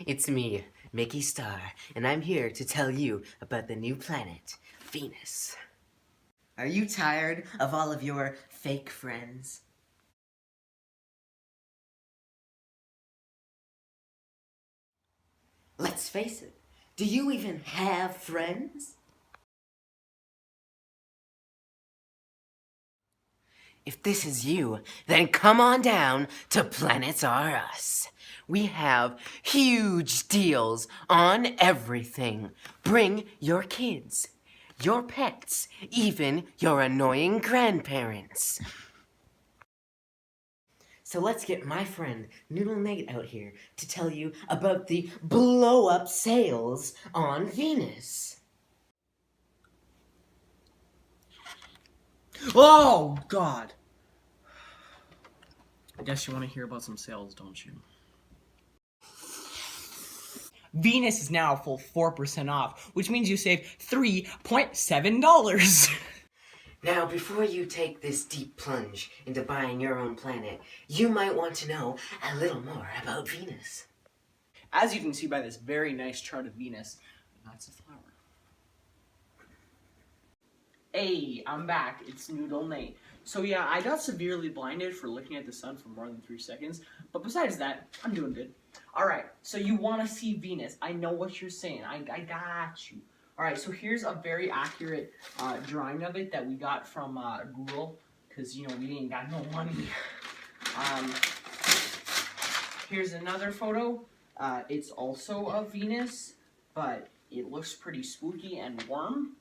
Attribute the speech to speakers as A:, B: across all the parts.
A: it's me, Mickey Star, and I'm here to tell you about the new planet, Venus. Are you tired of all of your fake friends? Let's face it, do you even have friends? If this is you, then come on down to Planets R Us. We have huge deals on everything. Bring your kids, your pets, even your annoying grandparents. So let's get my friend Noodle Nate out here to tell you about the blow-up sales on Venus.
B: Oh, God. I guess you want to hear about some sales, don't you? Venus is now full 4% off, which means you save $3.7.
A: Now, before you take this deep plunge into buying your own planet, you might want to know a little more about Venus.
B: As you can see by this very nice chart of Venus, that's a flower. Hey, I'm back. It's Noodle Nate. So yeah, I got severely blinded for looking at the sun for more than 3 seconds, but besides that, I'm doing good. Alright, so you want to see Venus. I know what you're saying. I got you. Alright, so here's a very accurate drawing of it that we got from Google, because, you know, we ain't got no money. Here's another photo. It's also of Venus, but it looks pretty spooky and warm.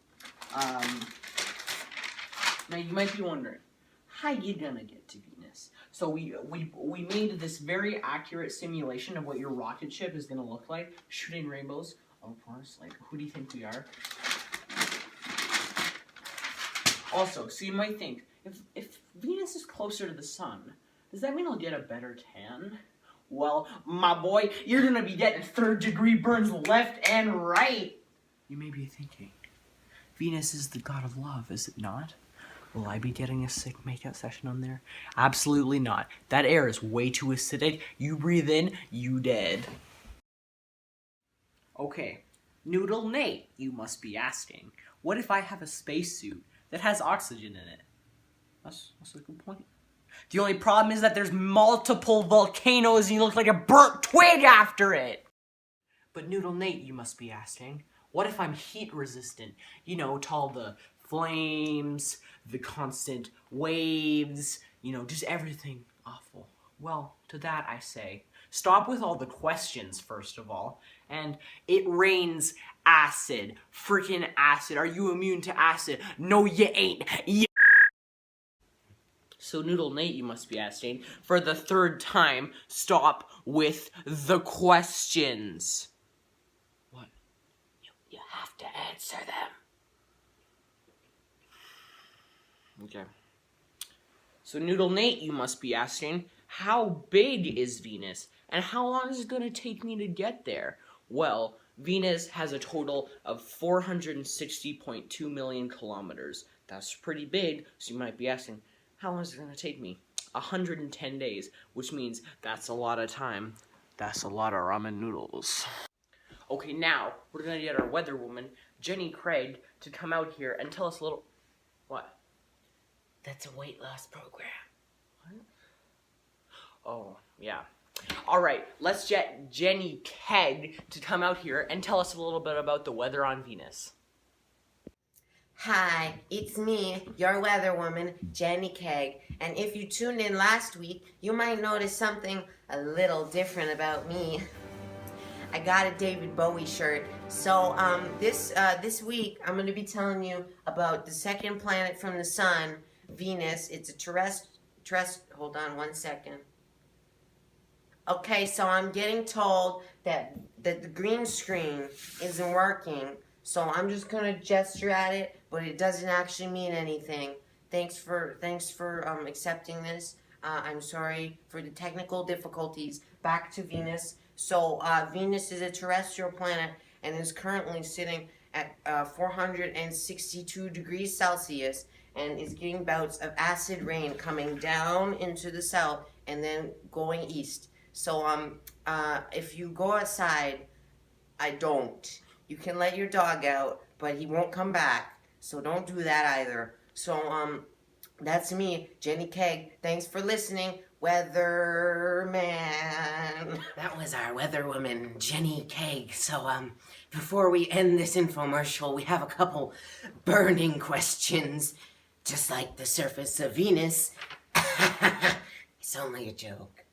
B: Now you might be wondering, how you gonna get to Venus? So we made this very accurate simulation of what your rocket ship is gonna look like, shooting rainbows, of course. Like, who do you think we are? Also, so you might think, if Venus is closer to the sun, does that mean I'll get a better tan? Well, my boy, you're gonna be getting 3rd-degree burns left and right. You may be thinking, Venus is the god of love, is it not? Will I be getting a sick makeout session on there? Absolutely not. That air is way too acidic. You breathe in, you dead. Okay, Noodle Nate, you must be asking, what if I have a spacesuit that has oxygen in it? That's a good point. The only problem is that there's multiple volcanoes and you look like a burnt twig after it. But Noodle Nate, you must be asking, what if I'm heat resistant? You know, to all the flames, the constant waves, you know, just everything awful. Well, to that I say, stop with all the questions, first of all. And it rains acid. Freaking acid. Are you immune to acid? No, you ain't. So Noodle Nate, you must be asking, for the 3rd time, stop with the questions. What? You have to answer them. Okay. So Noodle Nate, you must be asking, how big is Venus? And how long is it going to take me to get there? Well, Venus has a total of 460.2 million kilometers. That's pretty big, so you might be asking, how long is it going to take me? 110 days, which means that's a lot of time. That's a lot of ramen noodles. Okay, now, we're going to get our weather woman, Jenny Craig, to come out here and tell us a little... What?
A: That's a weight loss program.
B: What? Oh, yeah. Alright, let's get Jenny Keg to come out here and tell us a little bit about the weather on Venus.
C: Hi, it's me, your weather woman, Jenny Keg, and if you tuned in last week, you might notice something a little different about me. I got a David Bowie shirt, so this week I'm going to be telling you about the second planet from the sun, Venus. It's a hold on one second. Okay, so I'm getting told that the green screen isn't working, so I'm just gonna gesture at it, but it doesn't actually mean anything. Thanks for accepting this. I'm sorry for the technical difficulties. Back to Venus. So Venus is a terrestrial planet and is currently sitting at 462 degrees Celsius and is getting bouts of acid rain coming down into the south and then going east. So if you go outside, I don't. You can let your dog out, but he won't come back. So don't do that either. So that's me, Jenny Keg. Thanks for listening, Weatherman.
A: That was our weather woman, Jenny Keg. So, before we end this infomercial, we have a couple burning questions. Just like the surface of Venus. It's only a joke.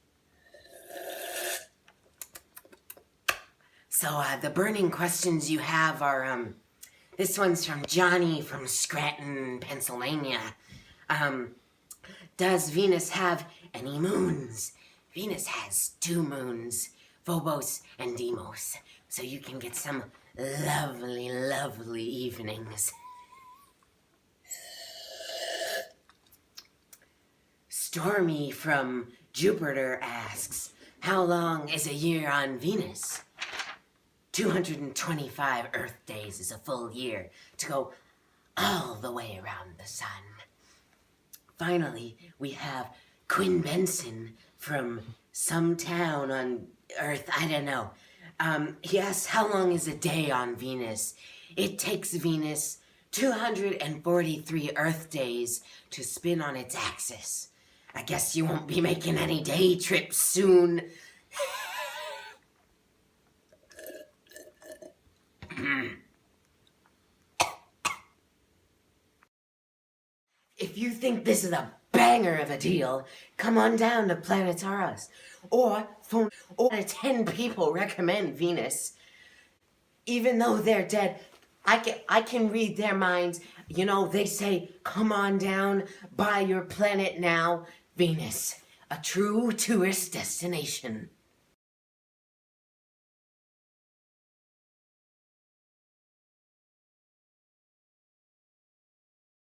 A: So, the burning questions you have are, this one's from Johnny from Scranton, Pennsylvania. Does Venus have any moons? Venus has 2 moons, Phobos and Deimos, so you can get some lovely, lovely evenings. Stormy from Jupiter asks, how long is a year on Venus? 225 Earth days is a full year to go all the way around the sun. Finally, we have Quinn Benson from some town on Earth, I don't know. He asks, how long is a day on Venus? It takes Venus 243 Earth days to spin on its axis. I guess you won't be making any day trips soon. If you think this is a banger of a deal, come on down to Planets R Us. Or phone, or 10 people recommend Venus. Even though they're dead, I can read their minds. You know, they say, come on down, buy your planet now. Venus, a true tourist destination.